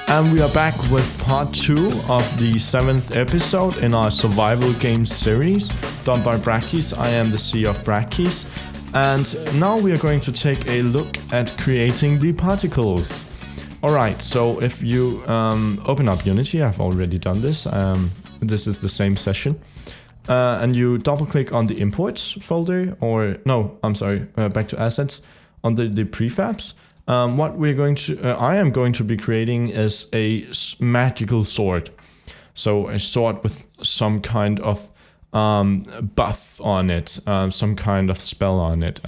And we are back with part 2 of the 7th episode in our survival game series done by Brackeys. I am the CEO of Brackeys. And now we are going to take a look at creating the particles. Alright, so if you open up Unity, I've already done this. This is the same session. And you double click on the imports folder, back to assets, on the prefabs. What we're going to, I am going to be creating is a magical sword. So a sword with some kind of buff on it, some kind of spell on it.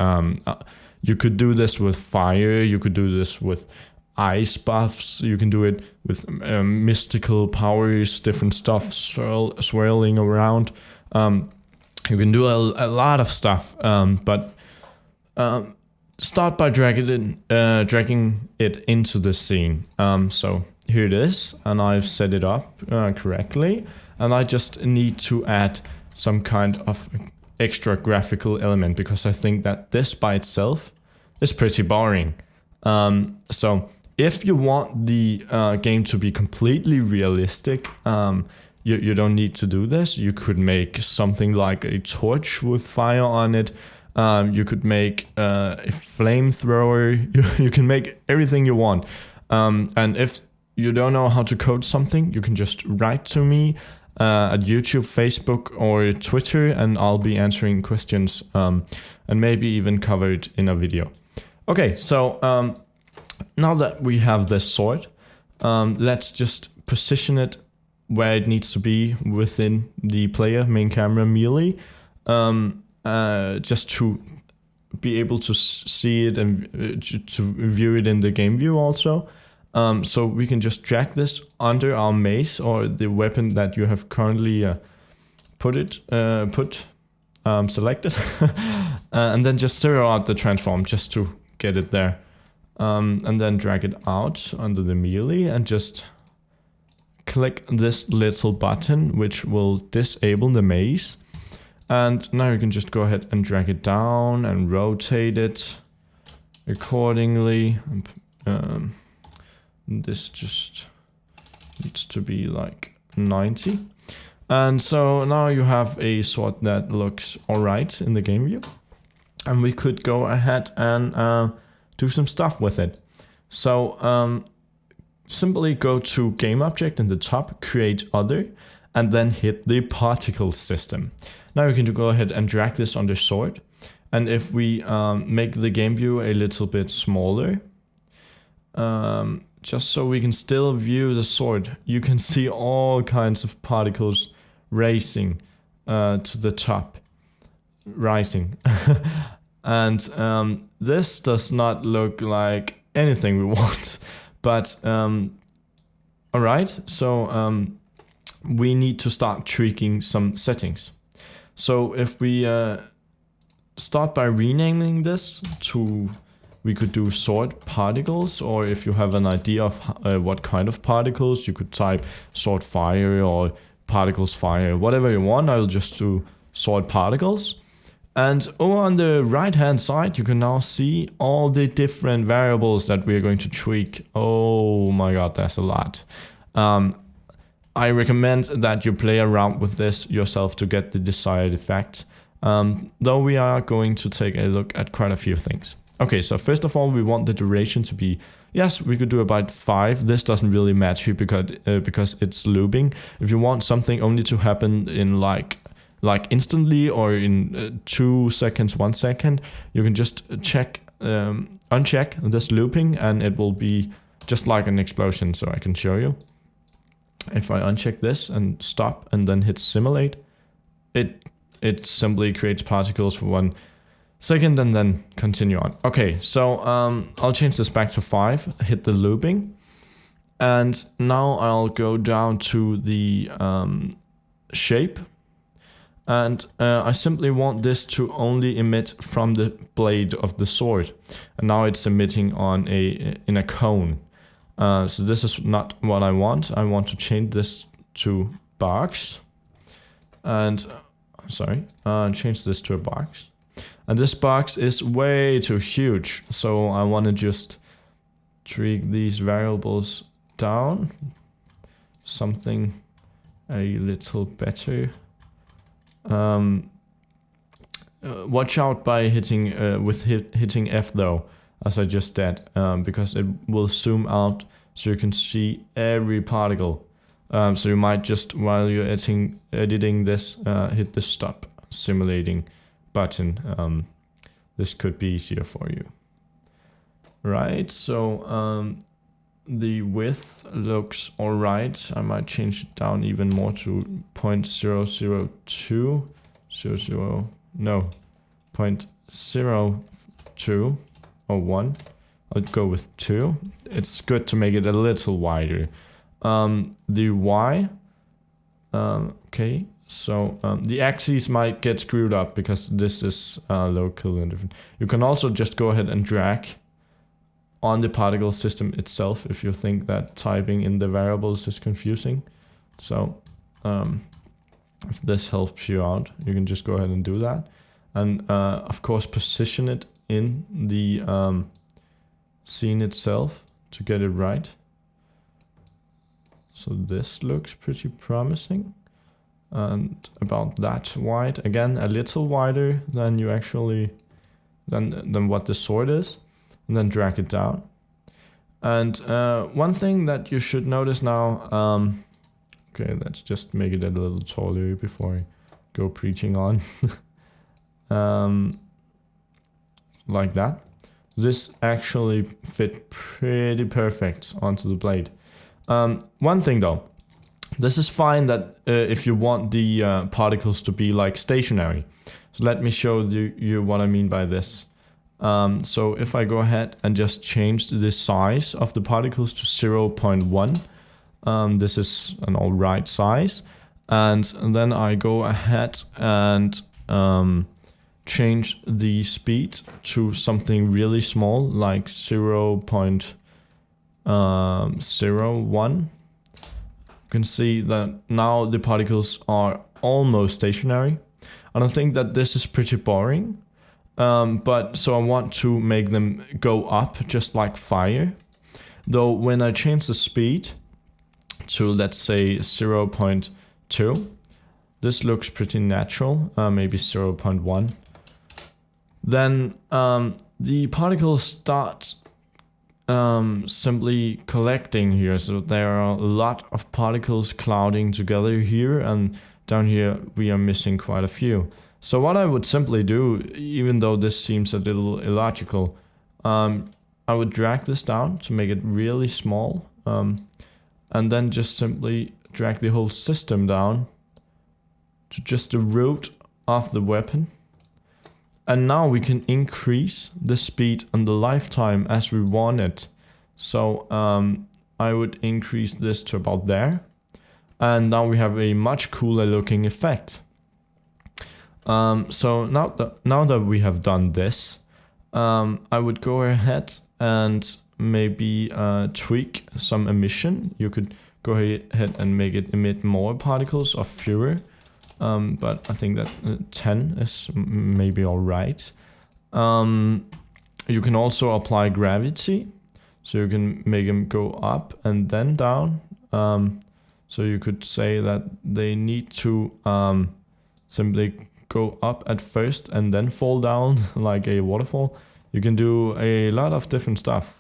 You could do this with fire, you could do this with ice buffs, you can do it with mystical powers, different stuff swirling around. You can do a lot of stuff, but start by dragging it into the scene. So here it is, and I've set it up correctly, and I just need to add some kind of extra graphical element because I think that this by itself is pretty boring. So if you want the game to be completely realistic, you don't need to do this. You could make something like a torch with fire on it. You could make a flamethrower. You can make everything you want. And if you don't know how to code something, you can just write to me at YouTube, Facebook, or Twitter, and I'll be answering questions and maybe even cover it in a video. Okay, so now that we have this sword, let's just position it where it needs to be within the player main camera melee. Just to be able to see it and to view it in the game view also. So we can just drag this under our mace or the weapon that you have currently selected, and then just zero out the transform just to get it there, and then drag it out under the melee and just click this little button which will disable the maze. And now you can just go ahead and drag it down and rotate it accordingly. This just needs to be like 90. And so now you have a sword that looks alright in the game view. And we could go ahead and do some stuff with it. So simply go to Game Object in the top, create other, and then hit the particle system. Now you can go ahead and drag this on the sword. And if we make the game view a little bit smaller, just so we can still view the sword, you can see all kinds of particles racing to the top, rising. And this does not look like anything we want. But alright, so we need to start tweaking some settings. So if we start by renaming this to, we could do sword particles, or if you have an idea of what kind of particles, you could type sword fire or particles fire, whatever you want. I'll just do sword particles. And over on the right hand side, you can now see all the different variables that we're going to tweak. Oh my god, that's a lot. I recommend that you play around with this yourself to get the desired effect. Though we are going to take a look at quite a few things. Okay, so first of all, we want the duration to be, yes, we could do about 5. This doesn't really matter because it's looping. If you want something only to happen in like instantly or in 2 seconds, 1 second, you can just uncheck this looping and it will be just like an explosion. So I can show you. If I uncheck this and stop and then hit simulate, it simply creates particles for 1 second and then continue on. Okay, so I'll change this back to 5, hit the looping, and now I'll go down to the shape, and I simply want this to only emit from the blade of the sword, and now it's emitting on in a cone. So this is not what I want. I want to change this to box, and change this to a box. And this box is way too huge, so I want to just tweak these variables down. Something a little better. Watch out by hitting hitting F though, as I just did, because it will zoom out so you can see every particle. So you might just, while you're editing this, hit the stop simulating button. This could be easier for you. Right, so the width looks alright. I might change it down even more to 0.002. 0.02 or 1. I'll go with 2. It's good to make it a little wider. The Y, okay, so the axes might get screwed up because this is local and different. You can also just go ahead and drag on the particle system itself if you think that typing in the variables is confusing. So if this helps you out, you can just go ahead and do that. And of course position it in the scene itself to get it right. So this looks pretty promising. And about that wide, again a little wider than you actually than what the sword is. And then drag it down. And one thing that you should notice now, okay, let's just make it a little taller before I go preaching on. Like that. This actually fit pretty perfect onto the blade. One thing though, this is fine that if you want the particles to be like stationary. So let me show you what I mean by this. So if I go ahead and just change the size of the particles to 0.1, this is an alright size. And then I go ahead and change the speed to something really small, like 0.01. You can see that now the particles are almost stationary. And I think that this is pretty boring. But so I want to make them go up just like fire. Though when I change the speed to, let's say, 0.2, this looks pretty natural, maybe 0.1. Then the particles start simply collecting here. So there are a lot of particles clouding together here, and down here we are missing quite a few. So what I would simply do, even though this seems a little illogical, I would drag this down to make it really small, and then just simply drag the whole system down to just the root of the weapon. And now we can increase the speed and the lifetime as we want it. So I would increase this to about there. And now we have a much cooler looking effect. So now that we have done this, I would go ahead and maybe tweak some emission. You could go ahead and make it emit more particles or fewer. But I think that 10 is maybe alright. You can also apply gravity. So you can make them go up and then down. So you could say that they need to simply go up at first and then fall down like a waterfall. You can do a lot of different stuff.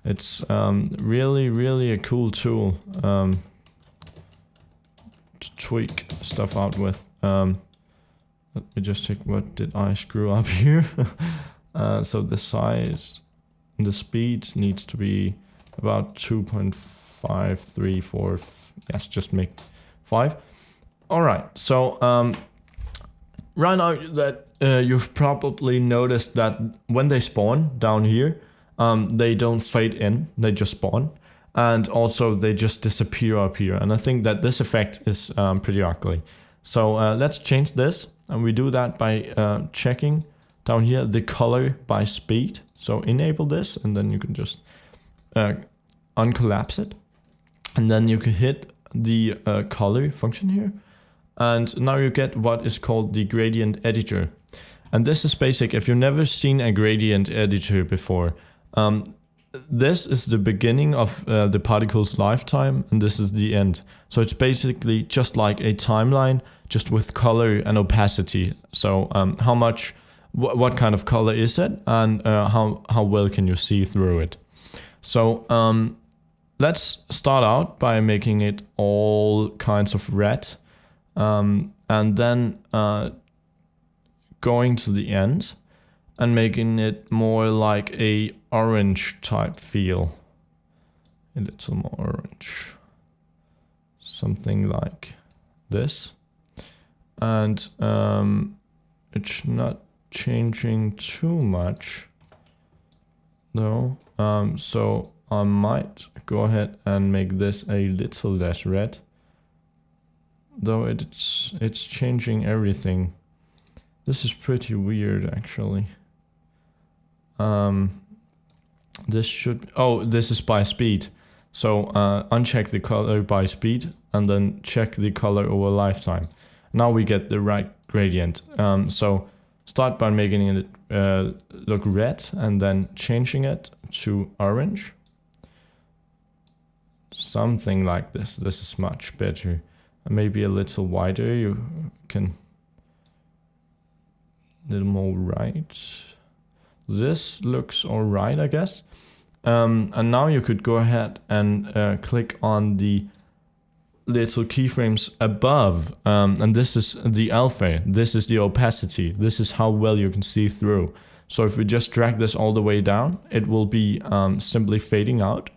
It's really a cool tool to tweak stuff out with. Let me just check, what did I screw up here? So the size, the speed needs to be about 2.534. Yes, just make 5. All right, so right now that you've probably noticed that when they spawn down here, they don't fade in, they just spawn. And also they just disappear up here. And I think that this effect is pretty ugly. So let's change this. And we do that by checking down here the color by speed. So enable this, and then you can just uncollapse it. And then you can hit the color function here. And now you get what is called the gradient editor. And this is basic. If you've never seen a gradient editor before, this is the beginning of the particle's lifetime, and this is the end. So it's basically just like a timeline, just with color and opacity. So how much, what kind of color is it, and how well can you see through it? So let's start out by making it all kinds of red, and then going to the end and making it more like a orange type feel. A little more orange. Something like this. And it's not changing too much though. So I might go ahead and make this a little less red. Though it's changing everything. This is pretty weird actually. This should, this is by speed. So uncheck the color by speed and then check the color over lifetime. Now we get the right gradient. So start by making it look red and then changing it to orange. Something like this. This is much better. Maybe a little wider. You can a little more right. This looks alright, I guess. And now you could go ahead and click on the little keyframes above. And this is the alpha. This is the opacity. This is how well you can see through. So if we just drag this all the way down, it will be simply fading out.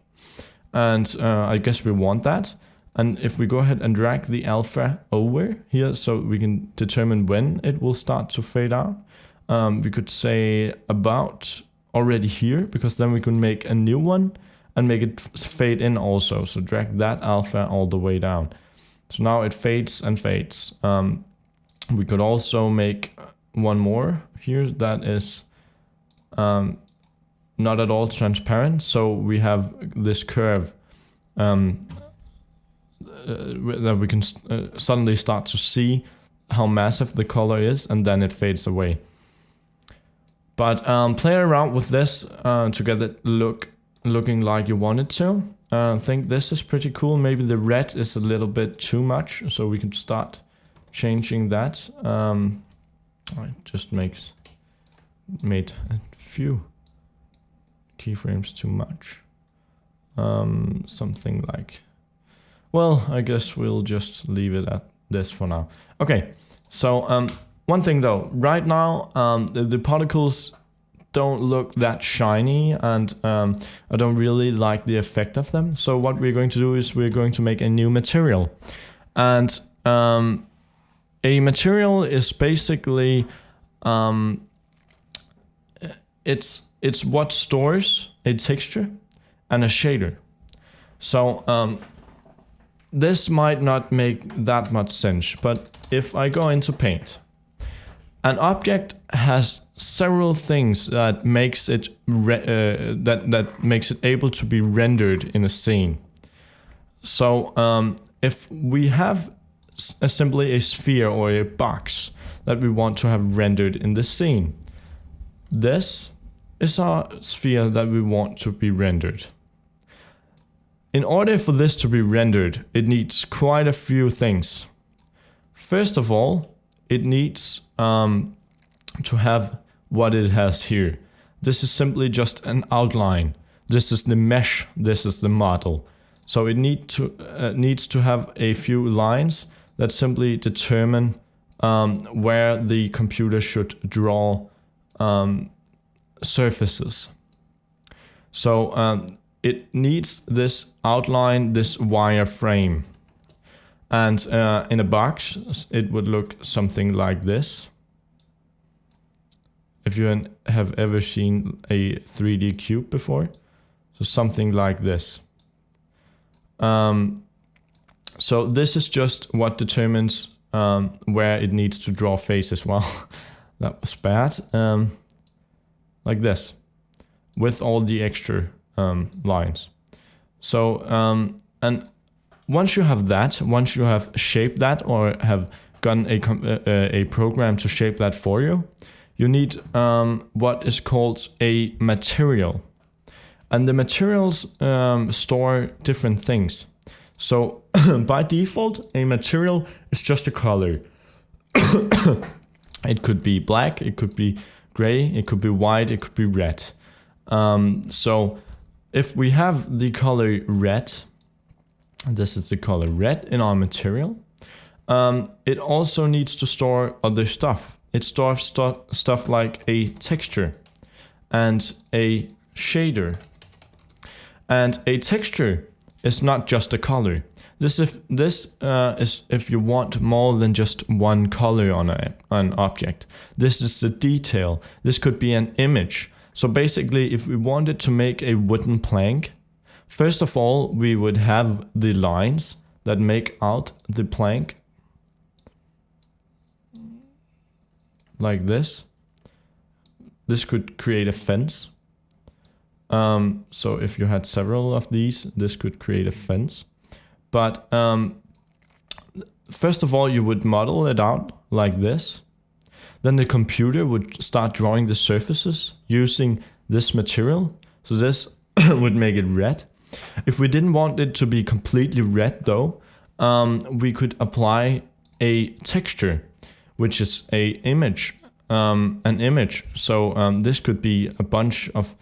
And I guess we want that. And if we go ahead and drag the alpha over here so we can determine when it will start to fade out, we could say about already here, because then we can make a new one and make it fade in also. So drag that alpha all the way down. So now it fades and fades. We could also make one more here that is not at all transparent. So we have this curve that we can suddenly start to see how massive the color is, and then it fades away. But play around with this to get it looking like you want it to. I think this is pretty cool. Maybe the red is a little bit too much, so we can start changing that. I just made a few keyframes too much. Something like, well, I guess we'll just leave it at this for now. Okay, so one thing though, right now the particles don't look that shiny, and I don't really like the effect of them. So what we're going to do is we're going to make a new material. And a material is basically, it's what stores a texture and a shader. So this might not make that much sense, but if I go into Paint, an object has several things that makes it that makes it able to be rendered in a scene. So if we have simply a sphere or a box that we want to have rendered in the scene, this is our sphere that we want to be rendered. In order for this to be rendered, it needs quite a few things. First of all, it needs to have what it has here. This is simply just an outline. This is the mesh. This is the model. So it needs to have a few lines that simply determine where the computer should draw surfaces. So it needs this outline, this wireframe. And in a box, it would look something like this. If you have ever seen a 3D cube before. So something like this. So this is just what determines where it needs to draw faces. Well, that was bad. Like this, with all the extra lines. So, and once you have that, once you have shaped that or have gotten a program to shape that for you, you need what is called a material. And the materials store different things. So by default, a material is just a color. It could be black, it could be gray, it could be white, it could be red. So if we have the color red, this is the color red in our material, it also needs to store other stuff. It stores stuff like a texture and a shader. And a texture is not just a color. This is if you want more than just one color on an object. This is the detail. This could be an image. So basically, if we wanted to make a wooden plank, first of all, we would have the lines that make out the plank. Like this. This could create a fence. So if you had several of these, this could create a fence. But first of all, you would model it out like this. Then the computer would start drawing the surfaces using this material. So this would make it red. If we didn't want it to be completely red though, we could apply a texture, which is an image. So this could be a bunch of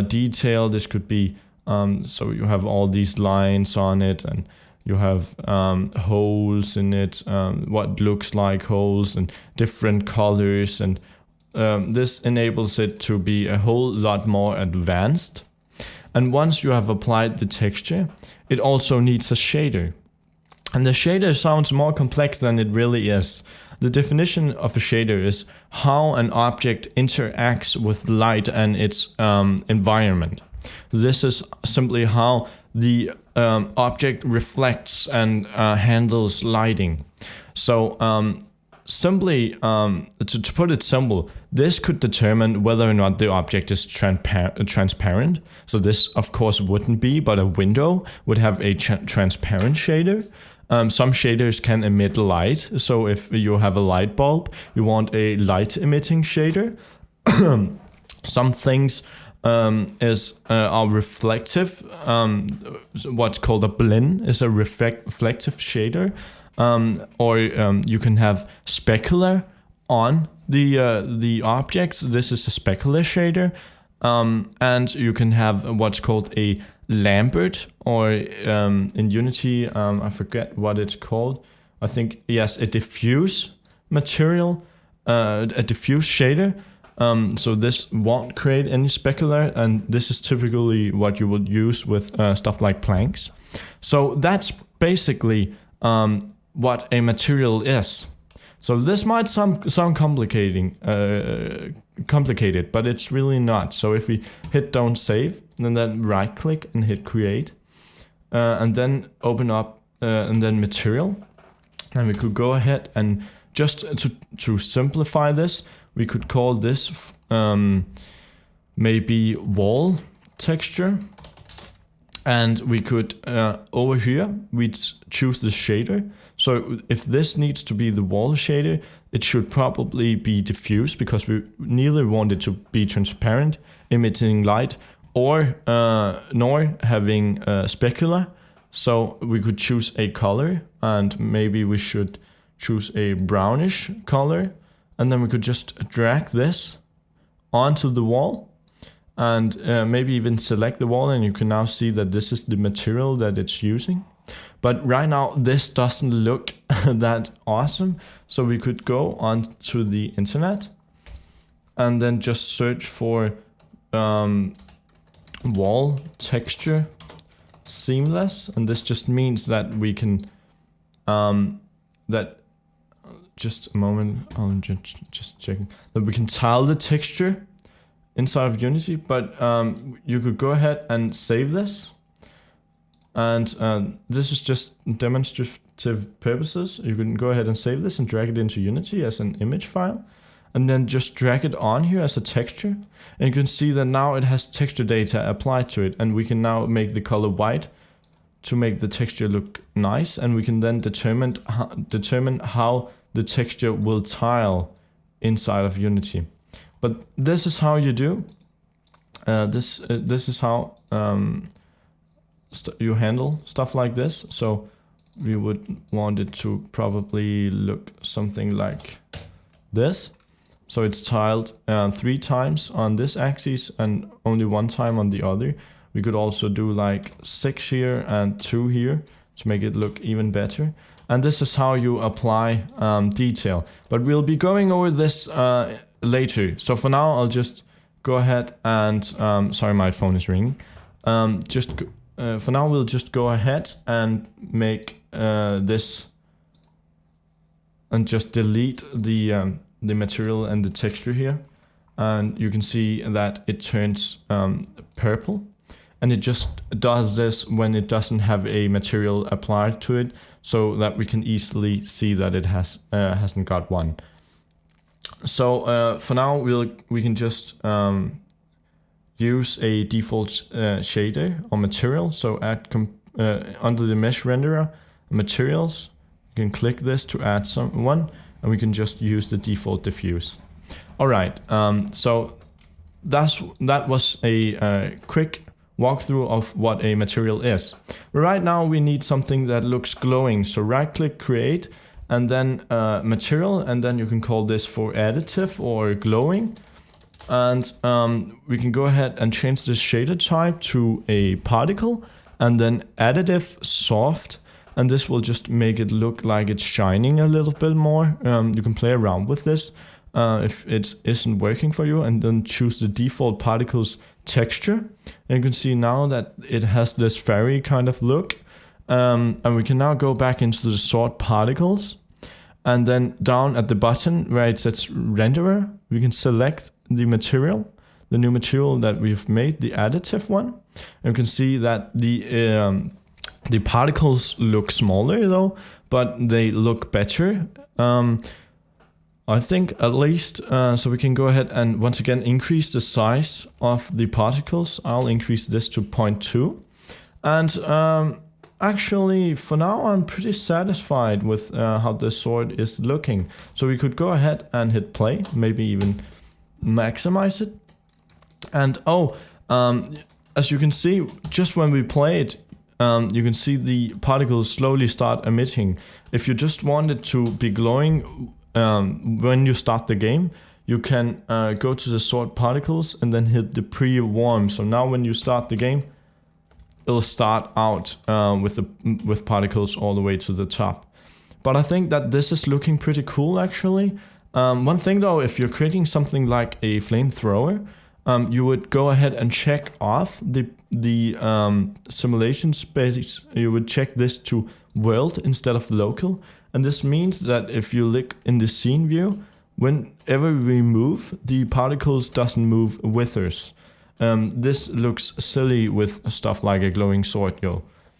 detail. This could be, so you have all these lines on it, and you have holes in it, what looks like holes, and different colors, and this enables it to be a whole lot more advanced. And once you have applied the texture, it also needs a shader. And the shader sounds more complex than it really is. The definition of a shader is how an object interacts with light and its environment. This is simply how the object reflects and handles lighting. So simply, to put it simple, this could determine whether or not the object is transparent. So this, of course, wouldn't be, but a window would have a transparent shader. Some shaders can emit light. So if you have a light bulb, you want a light emitting shader. Some things are reflective. What's called a blend is a reflective shader. Or you can have specular on the objects. This is a specular shader. And you can have what's called a Lambert, or in Unity, I forget what it's called. I think, yes, a diffuse material, a diffuse shader. So this won't create any specular, and this is typically what you would use with stuff like planks. So that's basically what a material is. So this might sound complicated, but it's really not. So if we hit don't save, and then right click and hit create, and then open up and then material, and we could go ahead and just to simplify this, we could call this maybe wall texture. And we could, over here, we'd choose the shader. So if this needs to be the wall shader, it should probably be diffuse, because we neither want it to be transparent, emitting light, or nor having specular. So we could choose a color, and maybe we should choose a brownish color. And then we could just drag this onto the wall. And maybe even select the wall, and you can now see that this is the material that it's using. But right now, this doesn't look that awesome. So we could go on to the internet and then just search for wall texture seamless. And this just means that we can, just a moment, I'm just checking, that we can tile the texture inside of Unity, but you could go ahead and save this. And this is just demonstrative purposes. You can go ahead and save this and drag it into Unity as an image file, and then just drag it on here as a texture. And you can see that now it has texture data applied to it, and we can now make the color white to make the texture look nice, and we can then determine how the texture will tile inside of Unity. But this is how you do this is how you handle stuff like this. So we would want it to probably look something like this. So it's tiled 3 times on this axis and only 1 time on the other. We could also do like 6 here and 2 here to make it look even better. And this is how you apply detail. But we'll be going over this later. So for now, I'll just go ahead and... sorry, my phone is ringing. For now, we'll just go ahead and make this... and just delete the material and the texture here. And you can see that it turns purple. And it just does this when it doesn't have a material applied to it, so that we can easily see that it hasn't got one. So for now, we can just use a default shader or material. So add under the mesh renderer, materials, you can click this to add one, and we can just use the default diffuse. All right, so that was a quick walkthrough of what a material is. Right now we need something that looks glowing. So right click create and then material, and then you can call this for additive or glowing. And we can go ahead and change this shader type to a particle and then additive soft. And this will just make it look like it's shining a little bit more. You can play around with this if it isn't working for you, and then choose the default particles texture. And you can see now that it has this fairy kind of look. And we can now go back into the sort particles, and then down at the button where it says renderer, we can select the material, the new material that we've made, the additive one. And you can see that the particles look smaller though, but they look better. I think at least, so we can go ahead and once again increase the size of the particles. I'll increase this to 0.2. And actually for now I'm pretty satisfied with how this sword is looking. So we could go ahead and hit play, maybe even maximize it. And as you can see, just when we play it, you can see the particles slowly start emitting. If you just want it to be glowing when you start the game, you can go to the sort particles and then hit the pre-warm. So now when you start the game, it'll start out with particles all the way to the top. But I think that this is looking pretty cool actually. One thing though, if you're creating something like a flamethrower, you would go ahead and check off the simulation space. You would check this to world instead of local. And this means that if you look in the scene view, whenever we move, the particles doesn't move with us. This looks silly with stuff like a glowing sword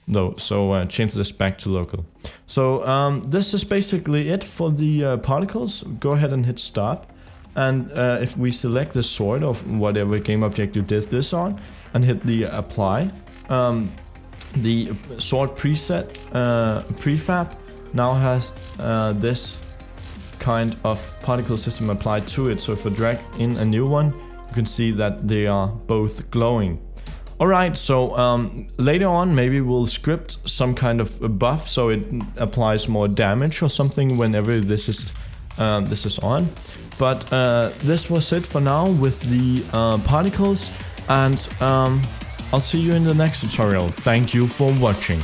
though. So change this back to local. So this is basically it for the particles. Go ahead and hit stop. And if we select the sword of whatever game object you did this on and hit the apply, the sword preset prefab now has this kind of particle system applied to it. So if I drag in a new one, you can see that they are both glowing. Alright, so later on maybe we'll script some kind of a buff so it applies more damage or something whenever this is on. But this was it for now with the particles, and I'll see you in the next tutorial. Thank you for watching.